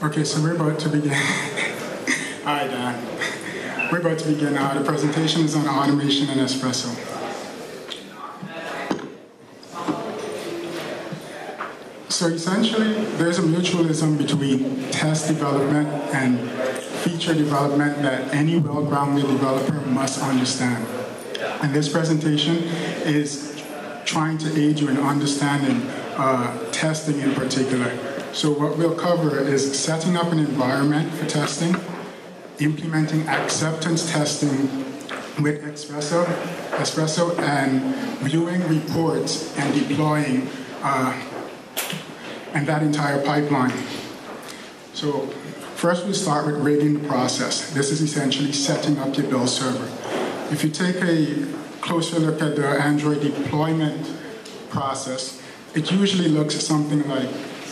Okay, so we're about to begin. Hi, Dan. We're about to begin now. The presentation is on automation and Espresso. So essentially, there's a mutualism between test development and feature development that any well-grounded developer must understand. And this presentation is trying to aid you in understanding testing in particular. So what we'll cover is setting up an environment for testing, implementing acceptance testing with Espresso, and viewing reports and deploying and that entire pipeline. So first we start with rigging the process. This is essentially setting up your build server. If you take a closer look at the Android deployment process, it usually looks something like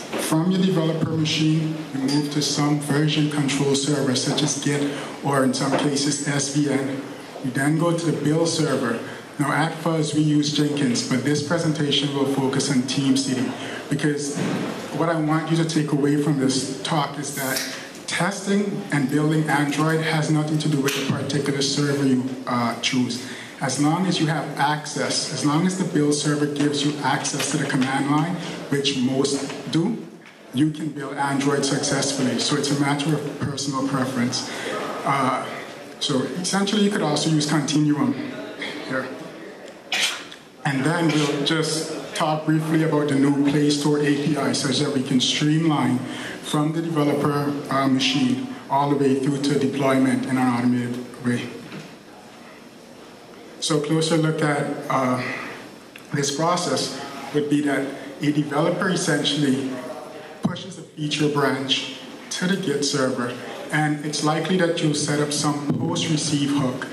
from your developer machine, you move to some version control server such as Git or in some cases SVN. You then go to the build server. Now at Fuzz we use Jenkins, but this presentation will focus on TeamCity because what I want you to take away from this talk is that testing and building Android has nothing to do with the particular server you choose. As long as you have access, as long as the build server gives you access to the command line, which most do, you can build Android successfully. So it's a matter of personal preference. So essentially you could also use Continuum here. And then we'll just talk briefly about the new Play Store API such that we can streamline from the developer machine all the way through to deployment in an automated way. So a closer look at this process would be that a developer essentially pushes a feature branch to the Git server, and it's likely that you'll set up some post-receive hook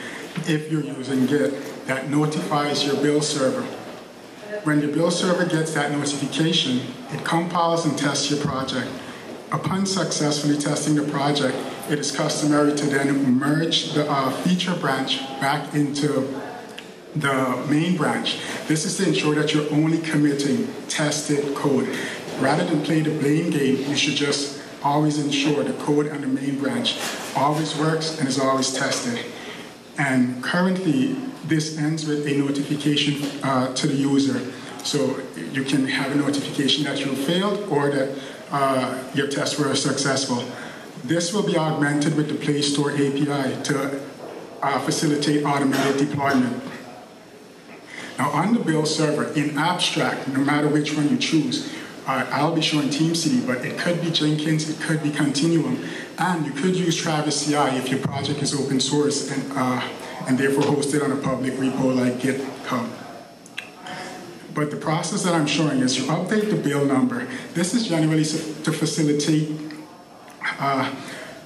if you're using Git that notifies your build server. When the build server gets that notification, it compiles and tests your project. Upon successfully testing the project, it is customary to then merge the feature branch back into the main branch. This is to ensure that you're only committing tested code. Rather than play the blame game, you should just always ensure the code on the main branch always works and is always tested. And currently, this ends with a notification to the user. So you can have a notification that you failed or that your tests were successful. This will be augmented with the Play Store API to facilitate automated deployment. Now on the build server, in abstract, no matter which one you choose, I'll be showing TeamCity, but it could be Jenkins, it could be Continuum, and you could use Travis CI if your project is open source and therefore hosted on a public repo like GitHub. But the process that I'm showing is you update the build number. This is generally to facilitate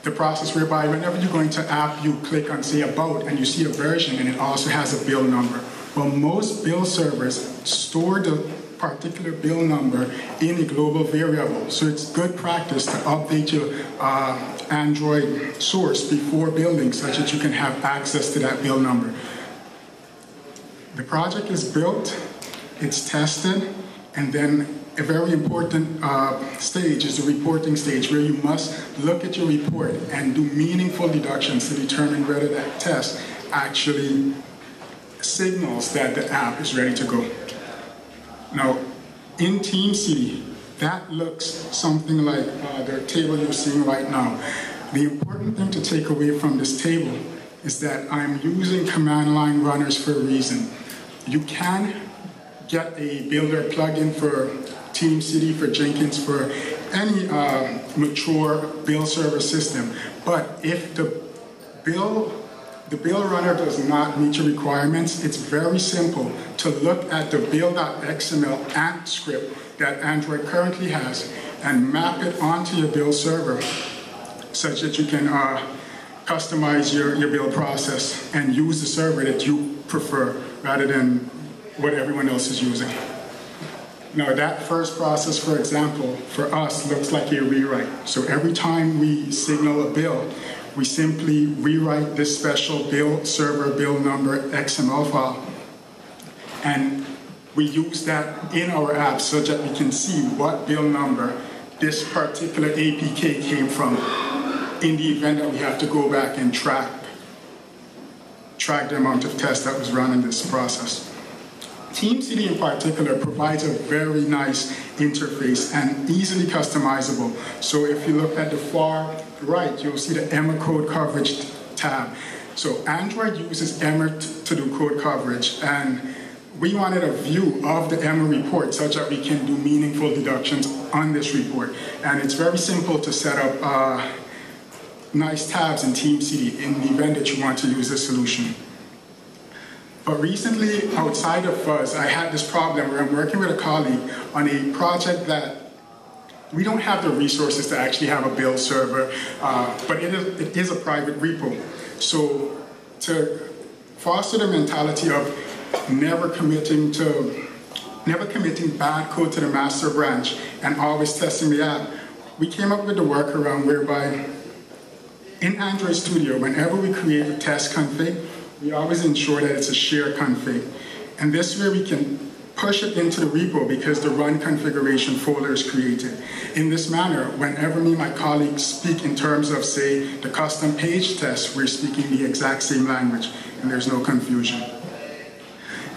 the process whereby whenever you're going to app, you click on, say, About, and you see a version, and it also has a build number. Well, most build servers store the particular build number in a global variable. So it's good practice to update your Android source before building such that you can have access to that build number. The project is built, it's tested, and then a very important stage is the reporting stage where you must look at your report and do meaningful deductions to determine whether that test actually signals that the app is ready to go. Now, in TeamCity, that looks something like the table you're seeing right now. The important thing to take away from this table is that I'm using command line runners for a reason. You can get a builder plugin for TeamCity, for Jenkins, for any mature build server system, but if the build runner does not meet your requirements, it's very simple to look at the build.xml ant script that Android currently has and map it onto your build server such that you can customize your build process and use the server that you prefer rather than what everyone else is using. Now that first process, for example, for us looks like a rewrite. So every time we signal a build, we simply rewrite this special build server build number XML file. And we use that in our app so that we can see what build number this particular APK came from, in the event that we have to go back and track the amount of tests that was run in this process. TeamCity in particular provides a very nice interface and easily customizable. So if you look at the far right, you'll see the Emma code coverage tab. So Android uses Emma to do code coverage, and we wanted a view of the Emma report such that we can do meaningful deductions on this report. And it's very simple to set up nice tabs in TeamCity in the event that you want to use this solution. But recently, outside of Fuzz, I had this problem where I'm working with a colleague on a project that we don't have the resources to actually have a build server, but it is a private repo. So to foster the mentality of never committing bad code to the master branch and always testing the app, we came up with a workaround whereby in Android Studio, whenever we create a test config, we always ensure that it's a shared config. And this way we can push it into the repo because the run configuration folder is created. In this manner, whenever me and my colleagues speak in terms of, say, the custom page test, we're speaking the exact same language and there's no confusion.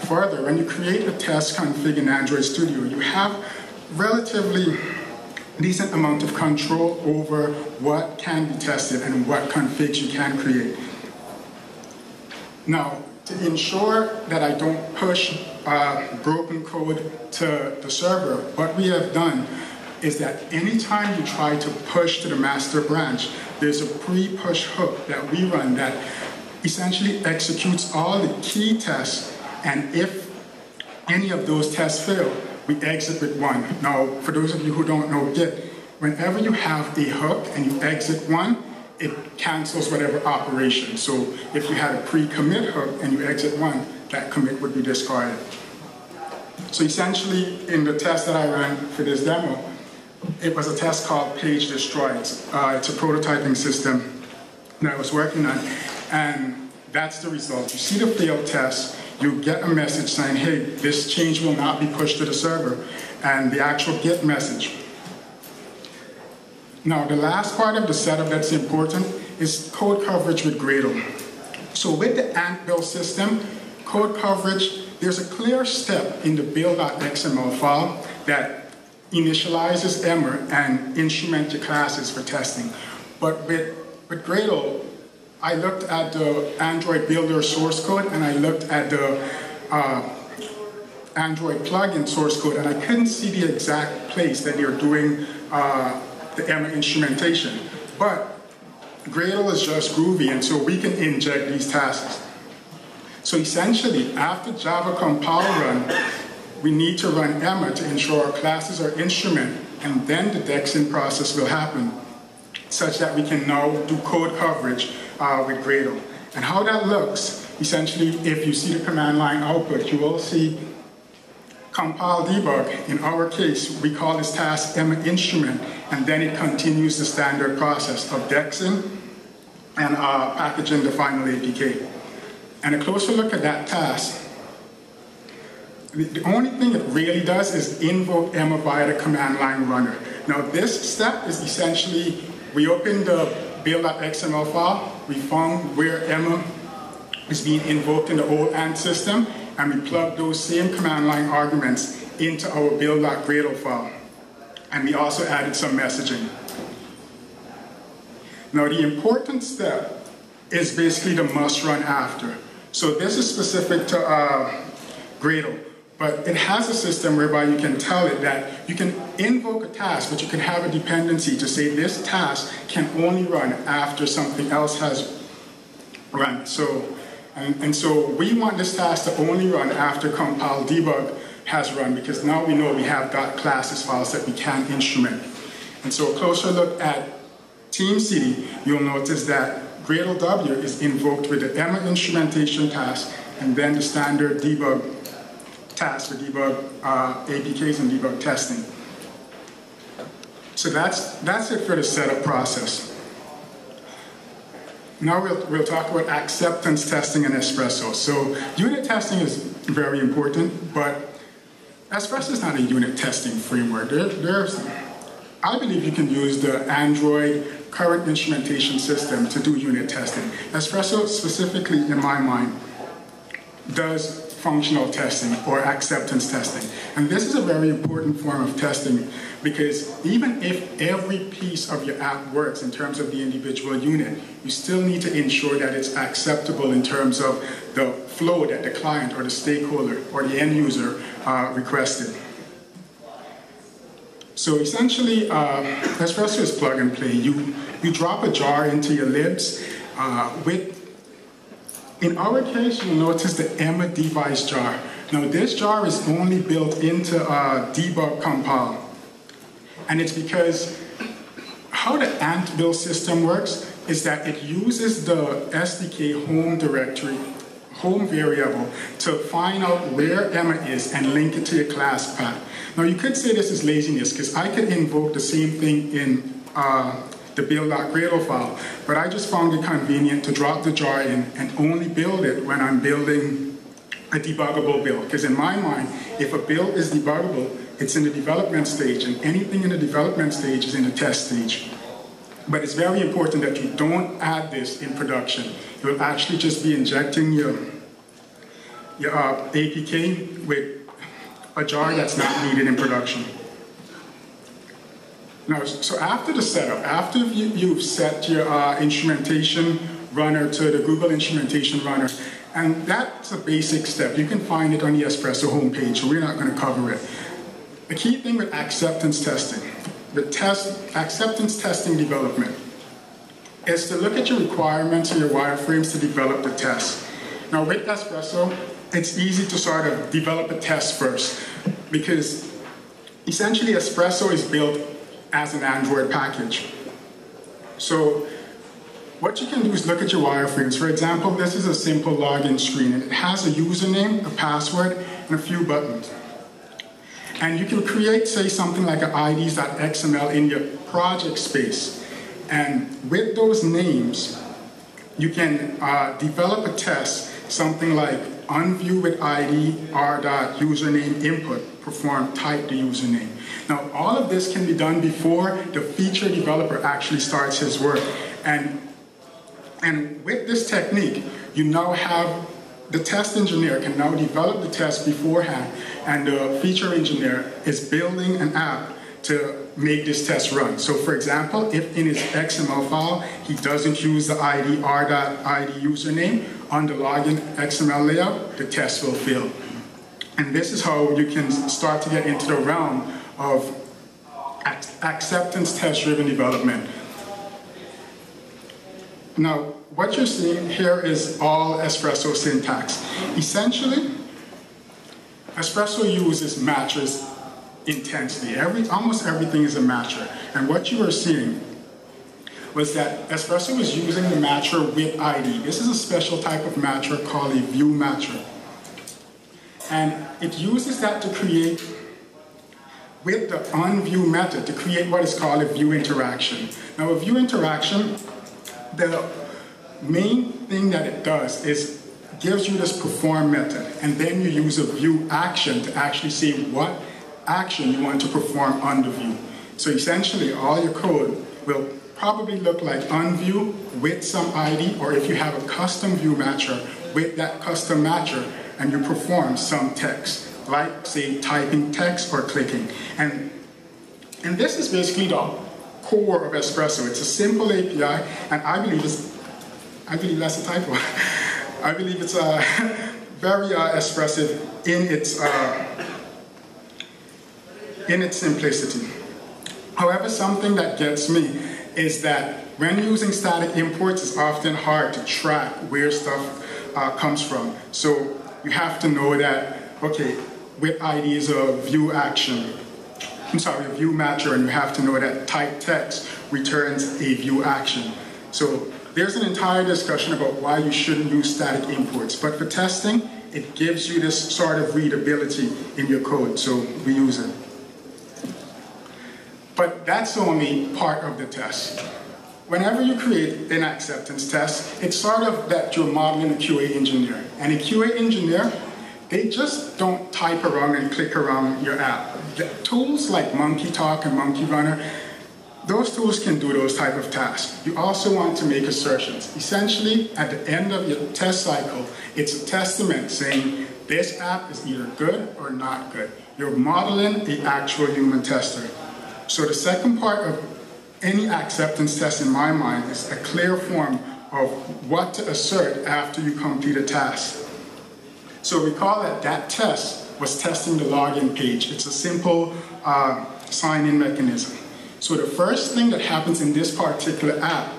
Further, when you create a test config in Android Studio, you have relatively decent amount of control over what can be tested and what configs you can create. Now, to ensure that I don't push broken code to the server, what we have done is that anytime you try to push to the master branch, there's a pre-push hook that we run that essentially executes all the key tests, and if any of those tests fail, we exit with one. Now, for those of you who don't know Git, whenever you have a hook and you exit one, it cancels whatever operation. So if you had a pre-commit hook and you exit one, that commit would be discarded. So essentially, in the test that I ran for this demo, it was a test called Page Destroy. It's a prototyping system that I was working on, and that's the result. You see the failed test, you get a message saying, hey, this change will not be pushed to the server, and the actual Git message. Now, the last part of the setup that's important is code coverage with Gradle. So with the Ant build system, code coverage, there's a clear step in the build.xml file that initializes Emma and instruments your classes for testing. But with Gradle, I looked at the Android Builder source code and I looked at the Android plugin source code, and I couldn't see the exact place that they're doing the Emma instrumentation. But Gradle is just groovy, and so we can inject these tasks. So essentially, after Java compile run, we need to run Emma to ensure our classes are instrument, and then the dexing process will happen, such that we can now do code coverage with Gradle. And how that looks, essentially, if you see the command line output, you will see compile debug. In our case, we call this task Emma instrument, and then it continues the standard process of dexing and packaging the final APK. And a closer look at that task, the only thing it really does is invoke Emma via the command line runner. Now this step is essentially, we open the build.xml file, we found where Emma is being invoked in the old Ant system, and we plug those same command line arguments into our build.gradle file. And we also added some messaging. Now the important step is basically the must run after. So this is specific to Gradle, but it has a system whereby you can tell it that you can invoke a task, but you can have a dependency to say this task can only run after something else has run. And so we want this task to only run after compile debug has run, because now we know we have .classes files that we can instrument. And so a closer look at TeamCity, you'll notice that Gradle W is invoked with the Emma instrumentation task and then the standard debug task for debug APKs and debug testing. So that's it for the setup process. Now we'll talk about acceptance testing and Espresso. So unit testing is very important, but Espresso is not a unit testing framework. I believe you can use the Android current instrumentation system to do unit testing. Espresso, specifically in my mind, does functional testing or acceptance testing. And this is a very important form of testing because even if every piece of your app works in terms of the individual unit, you still need to ensure that it's acceptable in terms of the flow that the client or the stakeholder or the end user requested. So essentially, Espresso is plug and play. You drop a jar into your libs in our case, you'll notice the Emma device jar. Now this jar is only built into a debug compile. And it's because how the Ant build system works is that it uses the SDK home directory, home variable, to find out where Emma is and link it to your class path. Now you could say this is laziness because I could invoke the same thing in the build.gradle file, but I just found it convenient to drop the jar in and only build it when I'm building a debuggable build. Because in my mind, if a build is debuggable, it's in the development stage, and anything in the development stage is in the test stage. But it's very important that you don't add this in production. You'll actually just be injecting your APK with a jar that's not needed in production. Now, so after the setup, after you've set your instrumentation runner to the Google instrumentation runner, and that's a basic step. You can find it on the Espresso homepage, so we're not going to cover it. The key thing with acceptance testing, acceptance testing development, is to look at your requirements and your wireframes to develop the test. Now with Espresso, it's easy to sort of develop a test first, because essentially Espresso is built as an Android package. So what you can do is look at your wireframes. For example, this is a simple login screen, and it has a username, a password, and a few buttons. And you can create, say, something like an IDs.xml in your project space. And with those names, you can develop a test, something like unview with ID r.username input, perform type the username. Now, all of this can be done before the feature developer actually starts his work. And with this technique, you now have the test engineer can now develop the test beforehand, and the feature engineer is building an app to make this test run. So for example, if in his XML file, he doesn't use the ID r.id username on the login XML layout, the test will fail. And this is how you can start to get into the realm of acceptance test-driven development. Now, what you're seeing here is all Espresso syntax. Essentially, Espresso uses matchers intensely. Almost everything is a matcher. And what you are seeing was that Espresso is using the matcher with ID. This is a special type of matcher called a view matcher. And it uses that to create, with the onView method, to create what is called a view interaction. Now, a view interaction, the main thing that it does is gives you this perform method, and then you use a view action to actually say what action you want to perform on the view. So essentially, all your code will probably look like unview with some ID, or if you have a custom view matcher with that custom matcher, and you perform some text, like say typing text or clicking. And this is basically the core of Espresso. It's a simple API, and I believe that's a typo. I believe it's very expressive in its simplicity. However, something that gets me is that when using static imports, it's often hard to track where stuff comes from. So you have to know that, okay, with ID is a view action. I'm sorry, a view matcher, and you have to know that type text returns a view action. So there's an entire discussion about why you shouldn't use static imports. But for testing, it gives you this sort of readability in your code, so we use it. But that's only part of the test. Whenever you create an acceptance test, it's sort of that you're modeling a QA engineer. And a QA engineer, they just don't type around and click around your app. The tools like Monkey Talk and Monkey Runner, those tools can do those type of tasks. You also want to make assertions. Essentially, at the end of your test cycle, it's a testament saying this app is either good or not good. You're modeling the actual human tester. So the second part of any acceptance test in my mind is a clear form of what to assert after you complete a task. So recall that that test was testing the login page. It's a simple sign-in mechanism. So the first thing that happens in this particular app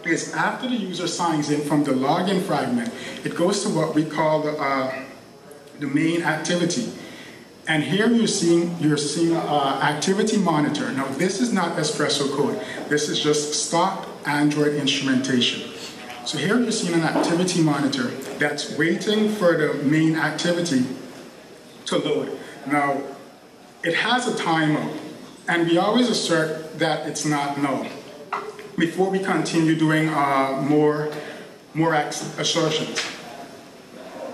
is after the user signs in from the login fragment, it goes to what we call the main activity. And here you're seeing activity monitor. Now this is not Espresso code. This is just stock Android instrumentation. So here you're seeing an activity monitor that's waiting for the main activity to load. Now it has a timeout. And we always assert that it's not null before we continue doing more assertions.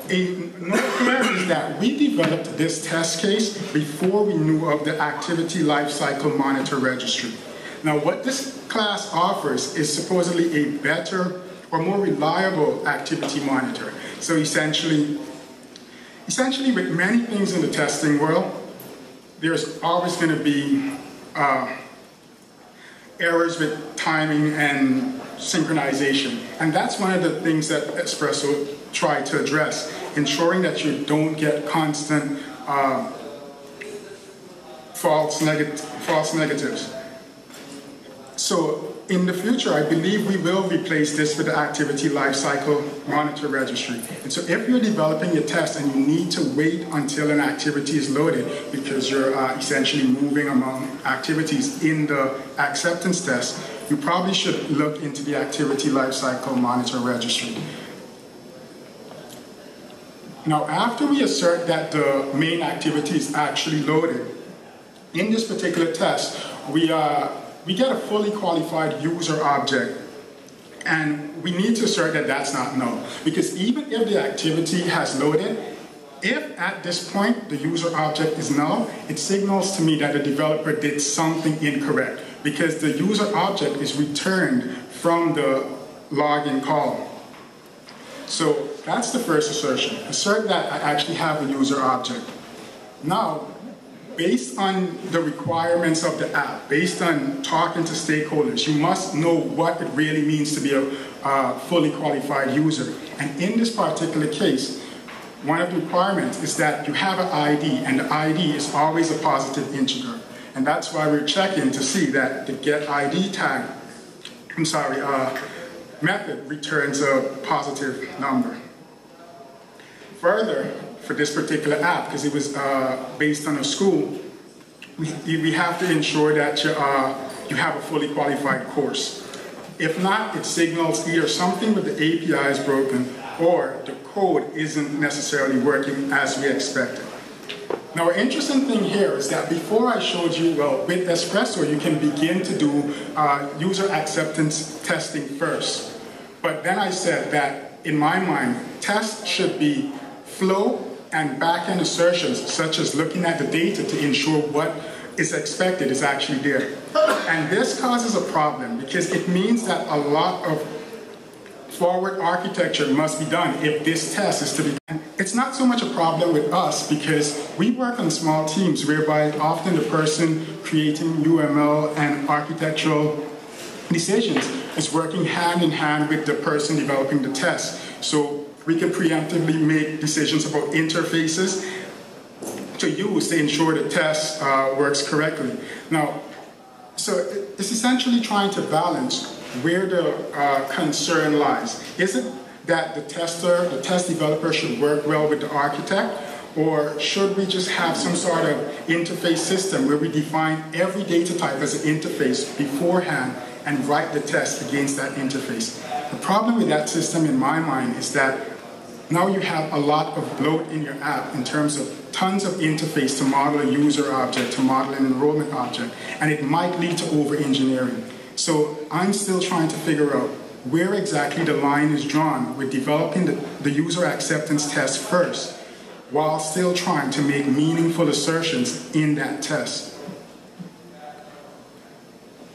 A note here is that we developed this test case before we knew of the activity lifecycle monitor registry. Now what this class offers is supposedly a better or more reliable activity monitor. So essentially with many things in the testing world, there's always going to be errors with timing and synchronization. And that's one of the things that Espresso tried to address, ensuring that you don't get constant false negatives. So in the future, I believe we will replace this with the activity lifecycle monitor registry. And so if you're developing your test and you need to wait until an activity is loaded because you're essentially moving among activities in the acceptance test, you probably should look into the activity lifecycle monitor registry. Now, after we assert that the main activity is actually loaded, in this particular test, we get a fully qualified user object, and we need to assert that that's not null. Because even if the activity has loaded, if at this point the user object is null, it signals to me that the developer did something incorrect, because the user object is returned from the login call. So that's the first assertion. Assert that I actually have a user object. Now, based on the requirements of the app, based on talking to stakeholders, you must know what it really means to be a fully qualified user. And in this particular case, one of the requirements is that you have an ID, and the ID is always a positive integer. And that's why we're checking to see that the getID tag, method returns a positive number. Further, for this particular app, because it was based on a school, we have to ensure that you have a fully qualified course. If not, it signals either something with the API is broken or the code isn't necessarily working as we expected. Now, an interesting thing here is that before I showed you, well, with Espresso, you can begin to do user acceptance testing first. But then I said that, in my mind, tests should be flow and back-end assertions, such as looking at the data to ensure what is expected is actually there. And this causes a problem because it means that a lot of forward architecture must be done if this test is to be done. It's not so much a problem with us because we work on small teams whereby often the person creating UML and architectural decisions is working hand in hand with the person developing the test. So we can preemptively make decisions about interfaces to use to ensure the test works correctly. Now, so it's essentially trying to balance where the concern lies. Is it that the test developer should work well with the architect, or should we just have some sort of interface system where we define every data type as an interface beforehand and write the test against that interface? The problem with that system in my mind is that now you have a lot of bloat in your app in terms of tons of interface to model a user object, to model an enrollment object, and it might lead to over-engineering. So I'm still trying to figure out where exactly the line is drawn with developing the user acceptance test first, while still trying to make meaningful assertions in that test.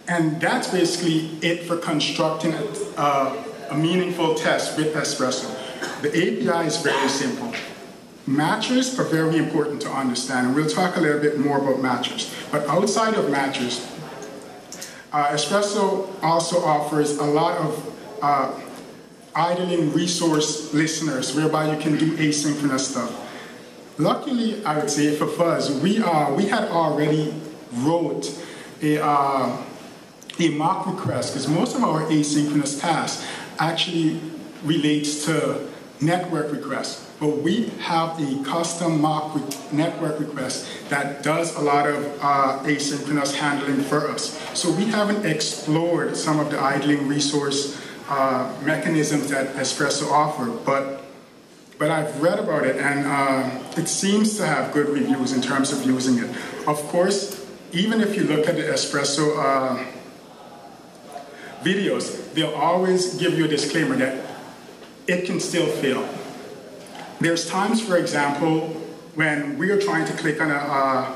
And that's basically it for constructing a meaningful test with Espresso. The API is very simple. Matchers are very important to understand, and we'll talk a little bit more about matchers. But outside of matchers, Espresso also offers a lot of idling resource listeners, whereby you can do asynchronous stuff. Luckily, I would say for Fuzz, we had already wrote a mock request, because most of our asynchronous tasks actually relates to network requests. But we have a custom mock network request that does a lot of asynchronous handling for us. So we haven't explored some of the idling resource mechanisms that Espresso offer, but I've read about it, and it seems to have good reviews in terms of using it. Of course, even if you look at the Espresso videos, they'll always give you a disclaimer that it can still fail. There's times, for example, when we are trying to click on a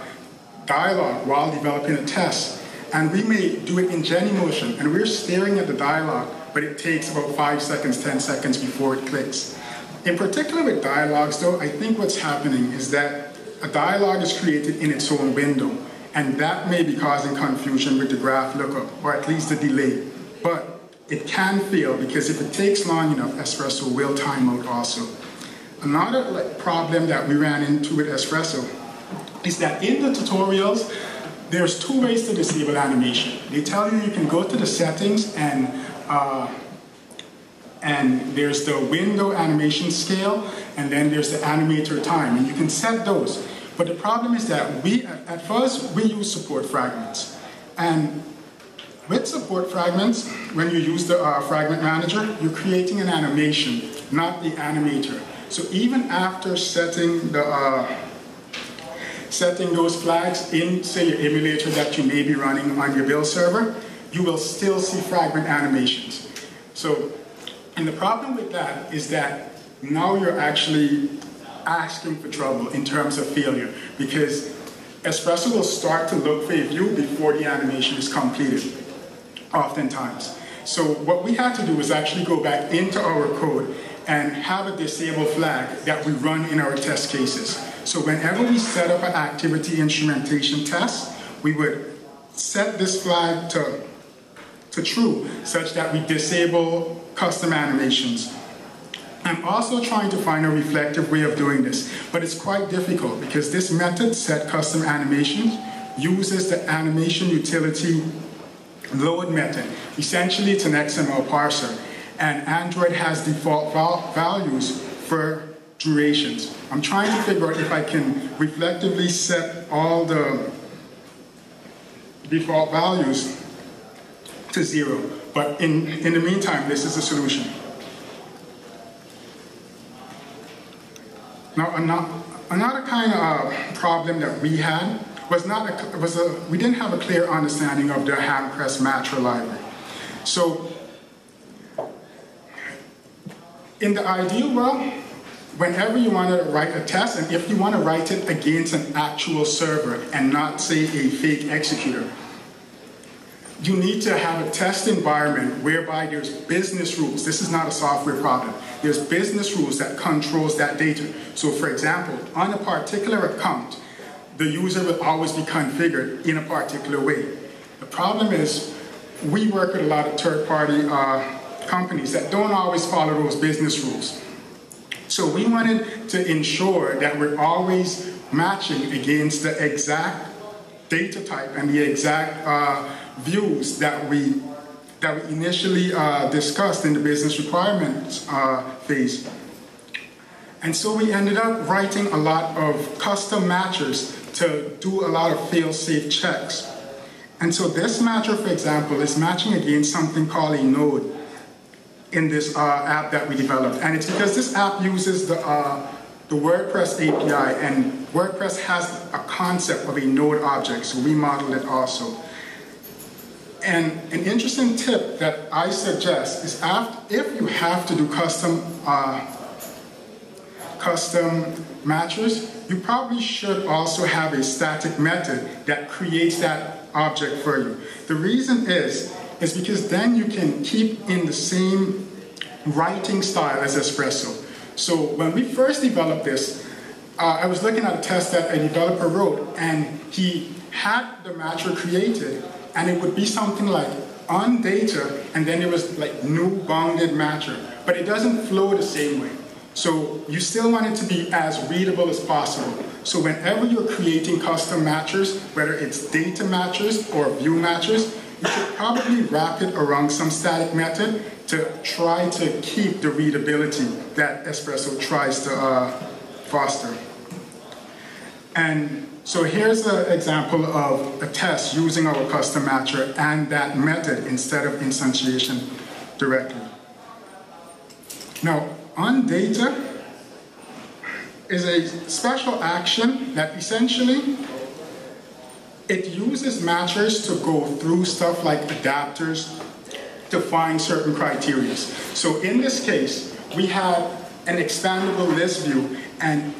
dialogue while developing a test, and we may do it in Genymotion, and we're staring at the dialogue, but it takes about 5 seconds, 10 seconds before it clicks. In particular with dialogues, though, I think what's happening is that a dialogue is created in its own window, and that may be causing confusion with the graph lookup, or at least the delay. But it can fail, because if it takes long enough, Espresso will time out also. Another problem that we ran into with Espresso is that in the tutorials, there's 2 ways to disable animation. They tell you can go to the settings, and there's the window animation scale, and then there's the animator time, and you can set those. But the problem is that at first, we use support fragments. And with support fragments, when you use the fragment manager, you're creating an animation, not the animator. So even after setting those flags in, say, your emulator that you may be running on your build server, you will still see fragment animations. So, and the problem with that is that now you're actually asking for trouble in terms of failure, because Espresso will start to look for a view before the animation is completed, oftentimes. So what we had to do is actually go back into our code and have a disable flag that we run in our test cases. So whenever we set up an activity instrumentation test, we would set this flag to true, such that we disable custom animations. I'm also trying to find a reflective way of doing this, but it's quite difficult, because this method, set custom animations, uses the animation utility load method. Essentially, it's an XML parser, and Android has default values for durations. I'm trying to figure out if I can reflectively set all the default values to 0. But in the meantime, this is the solution. Now, another kind of problem that we had we didn't have a clear understanding of the handpress matcher library. So, in the ideal world, whenever you want to write a test, and if you want to write it against an actual server and not, say, a fake executor, you need to have a test environment whereby there's business rules. This is not a software problem. There's business rules that controls that data. So for example, on a particular account, the user will always be configured in a particular way. The problem is, we work with a lot of third-party companies that don't always follow those business rules. So we wanted to ensure that we're always matching against the exact data type and the exact views that we initially discussed in the business requirements phase. And so we ended up writing a lot of custom matchers to do a lot of fail-safe checks. And so this matcher, for example, is matching against something called a node in this app that we developed. And it's because this app uses the WordPress API, and WordPress has a concept of a node object, so we modeled it also. And an interesting tip that I suggest is if you have to do custom matchers, you probably should also have a static method that creates that object for you. The reason is because then you can keep in the same writing style as Espresso. So when we first developed this, I was looking at a test that a developer wrote, and he had the matcher created, and it would be something like on data, and then it was like new bounded matcher, but it doesn't flow the same way. So you still want it to be as readable as possible. So whenever you're creating custom matchers, whether it's data matchers or view matchers, you should probably wrap it around some static method to try to keep the readability that Espresso tries to foster. And so here's an example of a test using our custom matcher and that method instead of instantiation directly. Now, on data is a special action that essentially it uses matchers to go through stuff like adapters to find certain criteria. So in this case, we have an expandable list view, and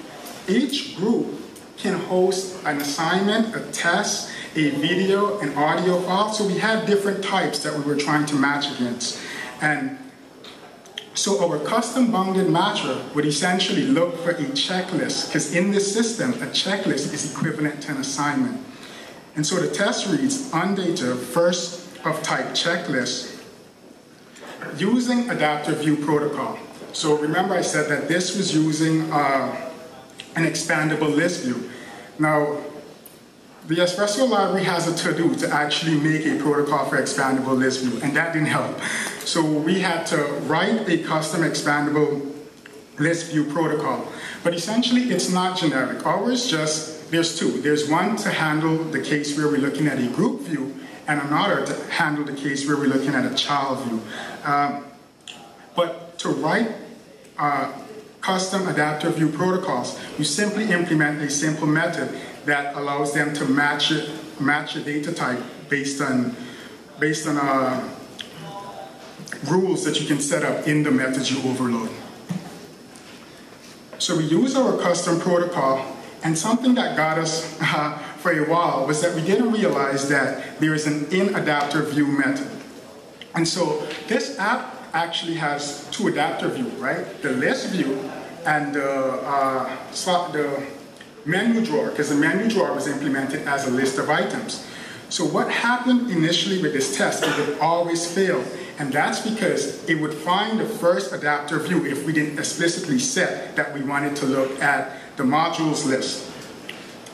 each group can host an assignment, a test, a video, an audio file. So we had different types that we were trying to match against. And so our custom bounded matcher would essentially look for a checklist, because in this system, a checklist is equivalent to an assignment. And so the test reads, on data, first of type checklist, using adaptive view protocol. So remember I said that this was using an expandable list view. Now, the Espresso library has a to-do to actually make a protocol for expandable list view, and that didn't help. So we had to write a custom expandable list view protocol. But essentially, it's not generic. Ours just, there's two. There's one to handle the case where we're looking at a group view, and another to handle the case where we're looking at a child view. But to write custom adaptive view protocols, you simply implement a simple method that allows them to match a data type based on rules that you can set up in the methods you overload. So we use our custom protocol, and something that got us for a while was that we didn't realize that there is an in-adapter view method. And so this app actually has two adapter views, right? The list view and the menu drawer, because the menu drawer was implemented as a list of items. So what happened initially with this test, it would always fail. And that's because it would find the first adapter view if we didn't explicitly set that we wanted to look at the modules list.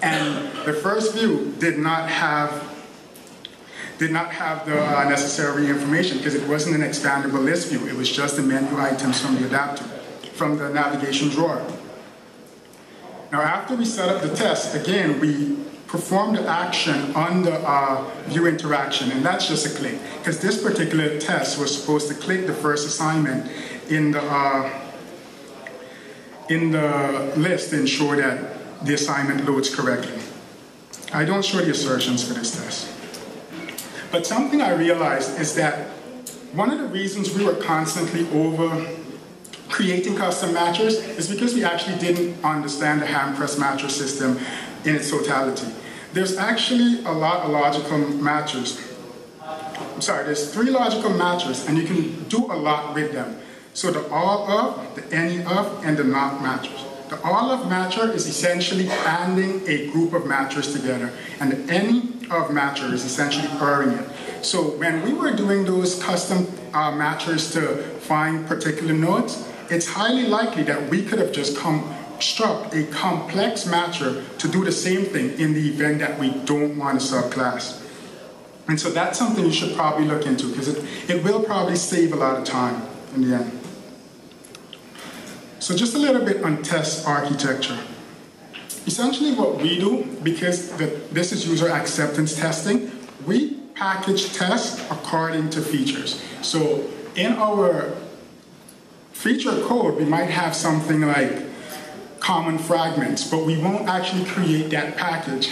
And the first view did not have the necessary information because it wasn't an expandable list view. It was just the menu items from the adapter, from the navigation drawer. Now, after we set up the test, again, we performed the action on the view interaction, and that's just a click, because this particular test was supposed to click the first assignment in the list to ensure that the assignment loads correctly. I don't show the assertions for this test. But something I realized is that one of the reasons we were constantly over creating custom matchers is because we actually didn't understand the hand-press matcher system in its totality. There's actually a lot of logical matchers. There's 3 logical matchers, and you can do a lot with them. So the all of, the any of, and the not matchers. The all of matcher is essentially banding a group of matchers together, and the any of matcher is essentially pairing it. So when we were doing those custom matchers to find particular nodes, it's highly likely that we could have just construct a complex matcher to do the same thing in the event that we don't want a subclass. And so that's something you should probably look into, because it will probably save a lot of time in the end. So just a little bit on test architecture. Essentially what we do, because this is user acceptance testing, we package tests according to features. So in our feature code, we might have something like common fragments, but we won't actually create that package.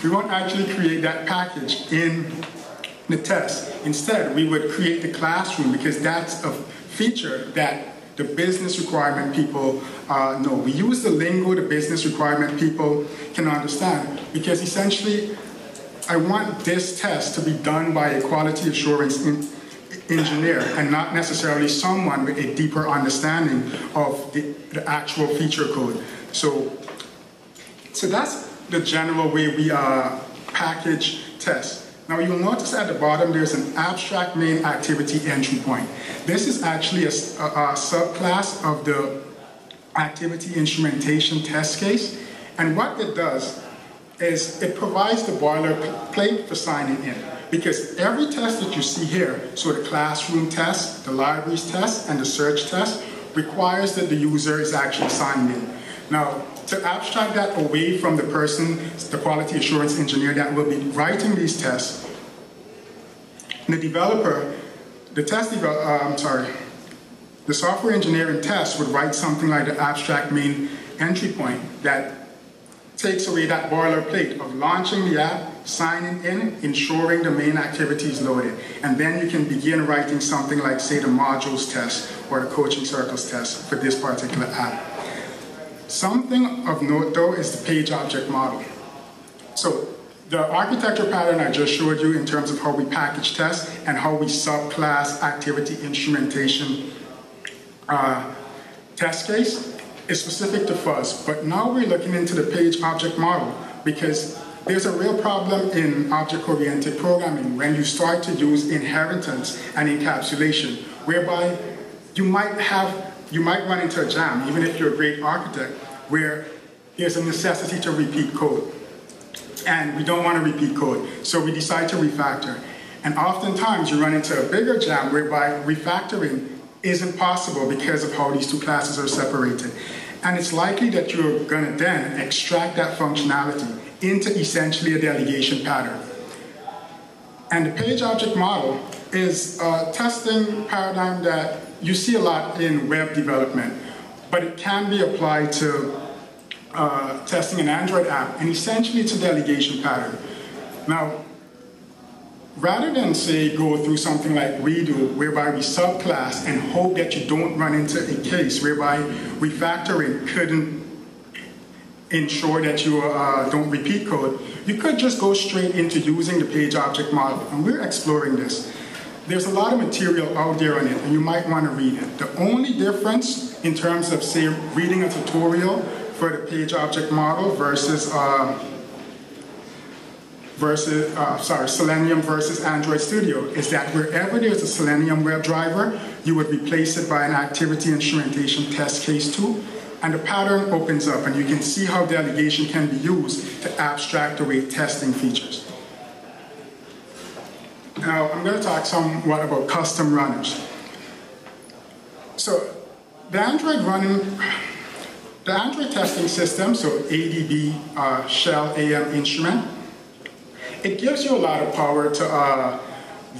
We won't actually create that package in the test. Instead, we would create the classroom, because that's a feature that the business requirement people know. We use the lingo the business requirement people can understand, because essentially I want this test to be done by a quality assurance engineer and not necessarily someone with a deeper understanding of the actual feature code. So that's the general way we package tests. Now you'll notice at the bottom there's an abstract main activity entry point. This is actually a subclass of the activity instrumentation test case. And what it does is it provides the boilerplate for signing in. Because every test that you see here, so the classroom test, the libraries test, and the search test, requires that the user is actually signed in. Now, to abstract that away from the person, the quality assurance engineer that will be writing these tests, the developer, the software engineer in test would write something like the abstract main entry point that takes away that boilerplate of launching the app, signing in, ensuring the main activity is loaded. And then you can begin writing something like, say, the modules test or the coaching circles test for this particular app. Something of note, though, is the page object model. So the architecture pattern I just showed you in terms of how we package tests and how we subclass activity instrumentation test case is specific to fuzz. But now we're looking into the page object model because there's a real problem in object-oriented programming when you start to use inheritance and encapsulation, whereby you might run into a jam, even if you're a great architect, where there's a necessity to repeat code. And we don't want to repeat code, so we decide to refactor. And oftentimes you run into a bigger jam whereby refactoring isn't possible because of how these two classes are separated. And it's likely that you're going to then extract that functionality into essentially a delegation pattern. And the page object model is a testing paradigm that you see a lot in web development, but it can be applied to testing an Android app, and essentially it's a delegation pattern. Now, rather than, say, go through something like redo, whereby we subclass and hope that you don't run into a case whereby refactoring couldn't ensure that you don't repeat code, you could just go straight into using the page object model, and we're exploring this. There's a lot of material out there on it, and you might want to read it. The only difference in terms of, say, reading a tutorial for the page object model versus Selenium versus Android Studio is that wherever there's a Selenium WebDriver, you would replace it by an activity instrumentation test case too, and the pattern opens up, and you can see how delegation can be used to abstract away testing features. Now, I'm going to talk somewhat about custom runners. So, the Android testing system, so ADB shell AM instrument, it gives you a lot of power to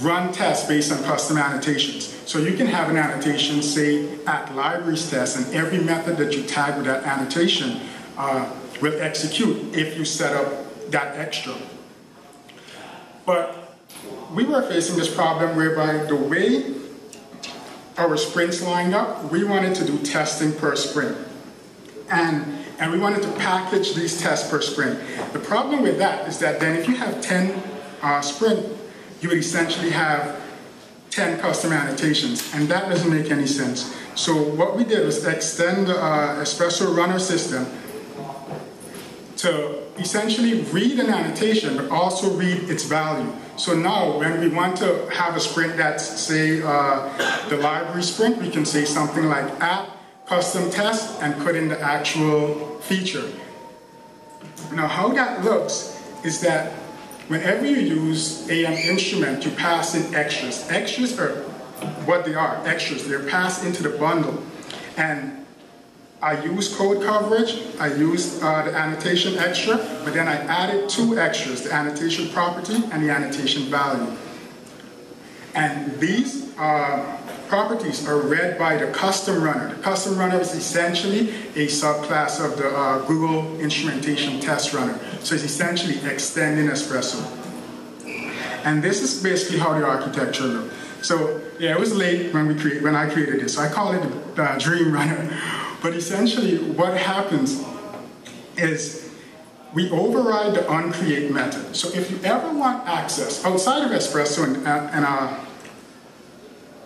run tests based on custom annotations. So you can have an annotation, say, at libraries test, and every method that you tag with that annotation will execute if you set up that extra. But we were facing this problem whereby the way our sprints lined up, we wanted to do testing per sprint. And we wanted to package these tests per sprint. The problem with that is that then if you have 10 sprint, you would essentially have 10 custom annotations, and that doesn't make any sense. So what we did was extend the Espresso runner system to essentially read an annotation, but also read its value. So now when we want to have a sprint that's, say, the library sprint, we can say something like app custom test and put in the actual feature. Now how that looks is that whenever you use AM instrument, you pass in extras. Extras are what they are, extras. They're passed into the bundle. And I use code coverage, I use the annotation extra, but then I added two extras, the annotation property and the annotation value. And these properties are read by the custom runner. The custom runner is essentially a subclass of the Google instrumentation test runner. So it's essentially extending Espresso. And this is basically how the architecture looks. So yeah, it was late when I created this. So I call it the dream runner. But essentially what happens is we override the onCreate method. So if you ever want access outside of Espresso and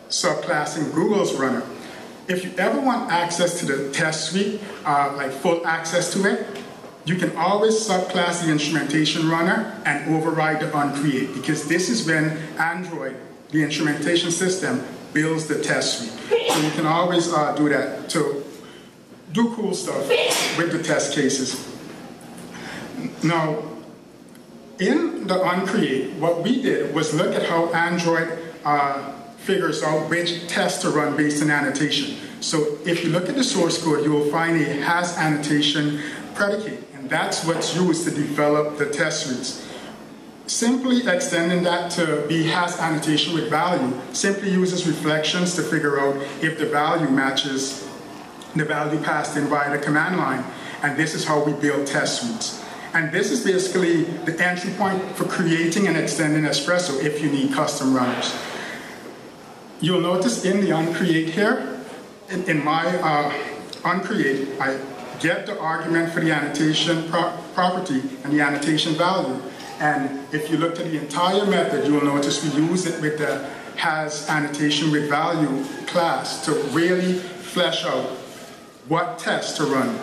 subclass in Google's runner, if you ever want access to the test suite, like full access to it, you can always subclass the instrumentation runner and override the onCreate, because this is when Android, the instrumentation system, builds the test suite. So you can always do that to do cool stuff with the test cases. Now, in the onCreate, what we did was look at how Android figures out which test to run based on annotation. So if you look at the source code, you will find a has annotation predicate, and that's what's used to develop the test suites. Simply extending that to be has annotation with value simply uses reflections to figure out if the value matches the value passed in via the command line, and this is how we build test suites. And this is basically the entry point for creating and extending Espresso if you need custom runners. You'll notice in the onCreate here, in my onCreate, I get the argument for the annotation property and the annotation value. And if you look at the entire method, you will notice we use it with the has annotation with value class to really flesh out what test to run.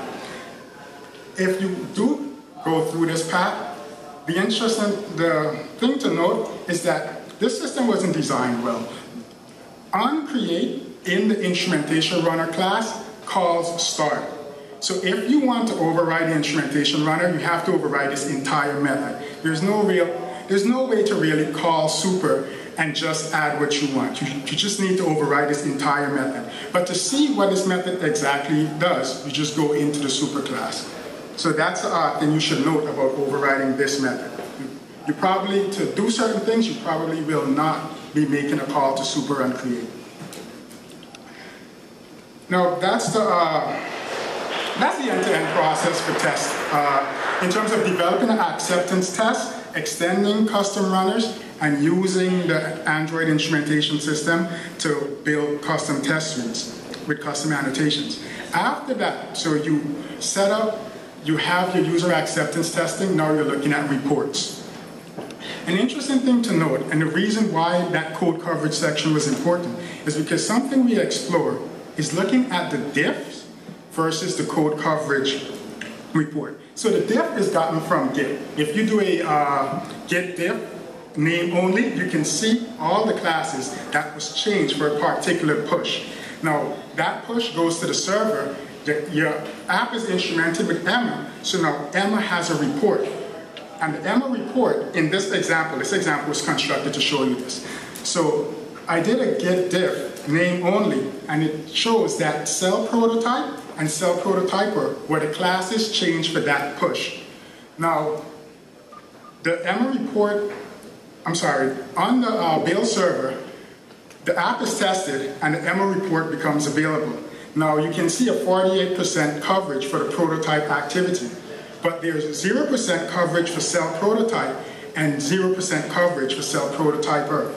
If you do go through this path, the thing to note is that this system wasn't designed well. onCreate in the instrumentation runner class calls start. So if you want to override the instrumentation runner, you have to override this entire method. There's no way to really call super and just add what you want. You just need to override this entire method. But to see what this method exactly does, you just go into the super class. So that's the thing you should note about overriding this method. You probably, to do certain things, you probably will not be making a call to super and create. Now that's the end-to-end process for test. In terms of developing an acceptance test, extending custom runners, and using the Android instrumentation system to build custom test suites with custom annotations. After that, so you set up, you have your user acceptance testing, now you're looking at reports. An interesting thing to note, and the reason why that code coverage section was important, is because something we explore is looking at the diffs versus the code coverage report. So the diff is gotten from Git. If you do a Git diff, name only, you can see all the classes that was changed for a particular push. Now, that push goes to the server. Your app is instrumented with Emma, so now Emma has a report. And the Emma report, in this example was constructed to show you this. So I did a Git diff, name only, and it shows that cell prototype and cell prototyper were the classes changed for that push. Now, the Emma report, on the build server, the app is tested and the Emma report becomes available. Now you can see a 48% coverage for the prototype activity, but there's 0% coverage for cell prototype and 0% coverage for cell prototyper,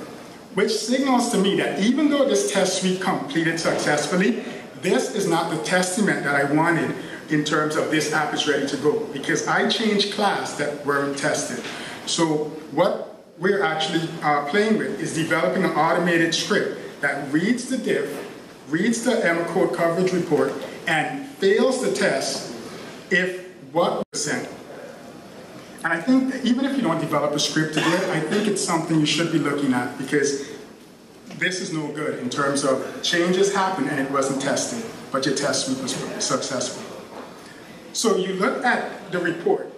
which signals to me that even though this test suite completed successfully, this is not the testament that I wanted in terms of this app is ready to go, because I changed class that weren't tested. So what we're actually playing with is developing an automated script that reads the diff, reads the Emma code coverage report, and fails the test if what was sent. And I think that even if you don't develop a script to do it, I think it's something you should be looking at, because this is no good in terms of changes happen and it wasn't tested, but your test suite was successful. So you look at the report.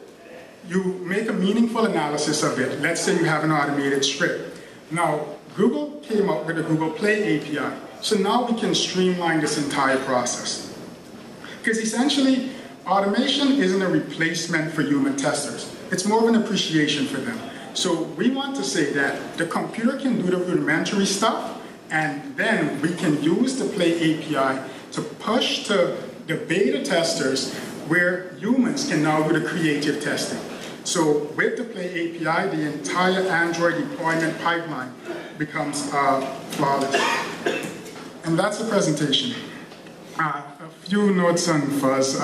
You make a meaningful analysis of it. Let's say you have an automated script. Now, Google came up with a Google Play API. So now we can streamline this entire process. Because essentially, automation isn't a replacement for human testers. It's more of an appreciation for them. So we want to say that the computer can do the rudimentary stuff, and then we can use the Play API to push to the beta testers where humans can now do the creative testing. So with the Play API, the entire Android deployment pipeline becomes flawless. And that's the presentation. A few notes on fuzz.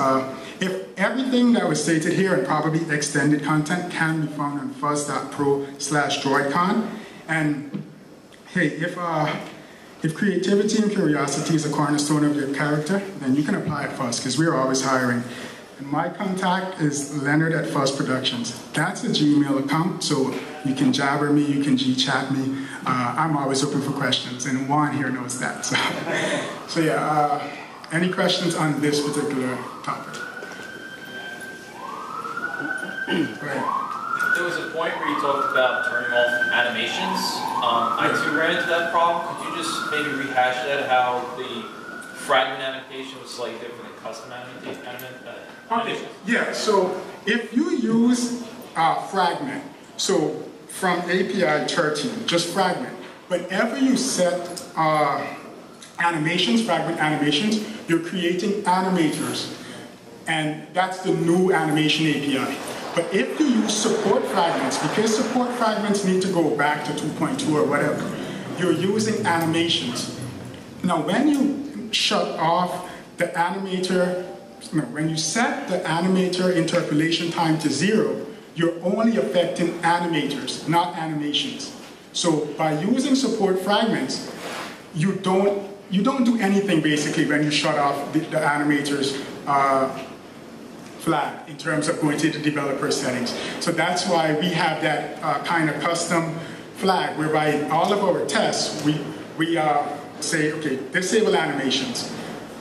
If everything that was stated here and probably extended content can be found on fuzz.pro/Droidcon. And hey, if creativity and curiosity is a cornerstone of your character, then you can apply at Fuzz, because we are always hiring. And my contact is Leonard@Fuzz Productions. That's a Gmail account, so you can jabber me, you can G-chat me. I'm always open for questions, and Juan here knows that. So yeah, any questions on this particular topic? Right. There was a point where you talked about turning off animations. I too ran into that problem. Could you just maybe rehash that, how the fragment annotation was slightly different than custom animation? Okay. Yeah, so if you use Fragment, so from API 13, just Fragment, whenever you set animations, Fragment animations, you're creating animators. And that's the new animation API. But if you use support fragments, because support fragments need to go back to 2.2 or whatever, you're using animations. Now, when you shut off the animator, no, when you set the animator interpolation time to 0, you're only affecting animators, not animations. So by using support fragments, you don't do anything basically when you shut off the animators flag in terms of going to the developer settings. So that's why we have that kind of custom flag whereby in all of our tests, we say, okay, disable animations.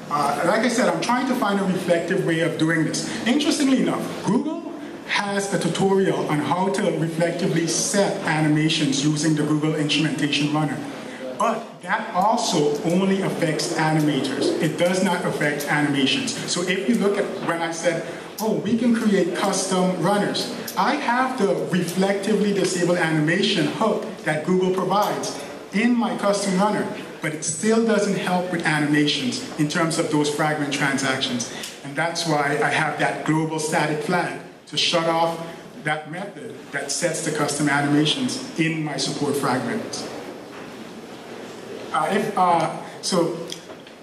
Like I said, I'm trying to find a reflective way of doing this. Interestingly enough, Google has a tutorial on how to reflectively set animations using the Google Instrumentation Runner. But that also only affects animators. It does not affect animations. So if you look at when I said, oh, we can create custom runners, I have the reflectively disabled animation hook that Google provides in my custom runner, but it still doesn't help with animations in terms of those fragment transactions. And that's why I have that global static flag to shut off that method that sets the custom animations in my support fragments. So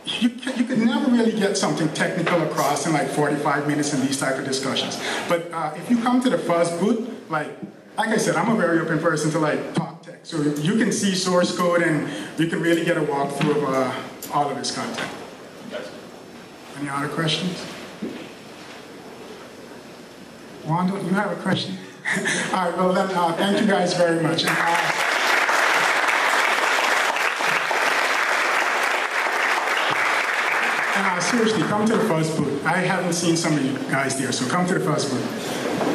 you could never really get something technical across in like 45 minutes in these type of discussions. But if you come to the Fuzz booth, like I said, I'm a very open person to like talk tech. So you can see source code and you can really get a walkthrough of all of this content. Any other questions? Juan, don't you have a question? All right, well then, thank you guys very much. And seriously, come to the Fuzz booth. I haven't seen some of you guys there, so come to the Fuzz booth.